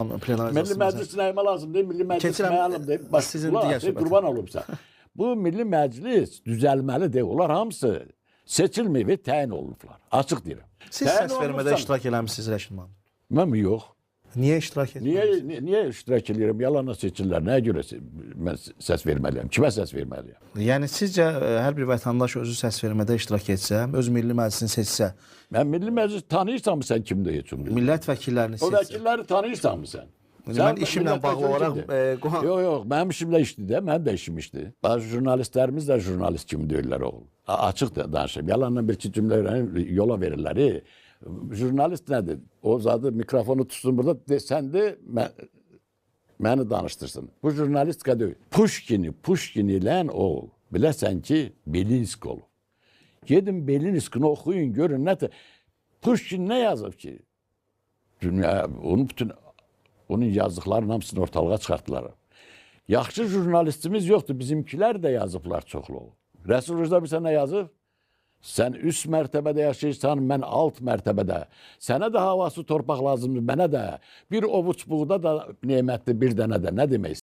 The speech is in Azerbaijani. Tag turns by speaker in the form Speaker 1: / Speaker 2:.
Speaker 1: Milli Məclis nəyimə lazım deyil, Milli Məclis məyalım deyil. Bax,
Speaker 2: sizin
Speaker 1: qulaq
Speaker 2: digər
Speaker 1: as,
Speaker 2: söhbətiniz.
Speaker 1: qurban olum sən. Bu Milli Məclis düzəlməlidir. Onlar hamısı seçilməyib, təyin olunublar. Açıq deyirəm.
Speaker 2: Siz
Speaker 1: Təyin
Speaker 2: səs vermədə
Speaker 1: olunubsan-
Speaker 2: iştirak eləmisiniz Rəşid müəllim?
Speaker 1: Mən yox.
Speaker 2: Niyə iştirak etmirsiniz?
Speaker 1: Niyə iştirak edirəm? Yalanla seçirlər. Nəyə görə mən səs verməliyəm? Kimə səs verməliyəm?
Speaker 2: Yəni sizcə hər bir vətəndaş özü səs vermədə iştirak etsə, öz milli məclisini seçsə,
Speaker 1: Mən Milli Məclis tanıyırsanmı sən kimdir heç olmaz?
Speaker 2: millət vəkillərini
Speaker 1: O
Speaker 2: seçsə.
Speaker 1: vəkilləri tanıyırsanmı sən?
Speaker 2: Mən işimlə bağlı olaraq
Speaker 1: Yox, mənim işimlə işdir də, mənim də işim işdir. Bazı jurnalistlərimiz də jurnalist kimi deyirlər oğul. Açıq da danışım. Yalanla bir-iki cümlə öyrənib yola verirlər. Jurnalist nədir? O zadı mikrofonu tutsun burada, sən de məni danışdırsın. Bu jurnalistika deyil. Pushkin ilə oğul. Biləsən ki, Belinsk olub. Gedin Belinskini oxuyun, görün nə. Pushkin nə yazıb ki? Onun yazdıqlarının hamısını ortalığa çıxartdılar. Yaxşı jurnalistimiz yoxdur. Bizimkilər də yazıblar çoxlu. Rəsul Rıza bir sənə yazıb. Sən üst mərtəbədə yaşayırsan, mən alt mərtəbədə. Sənə də havası, torpaq lazımdır, mənə də. Bir ovuç buğda da nemətli bir dənə də. Nə demək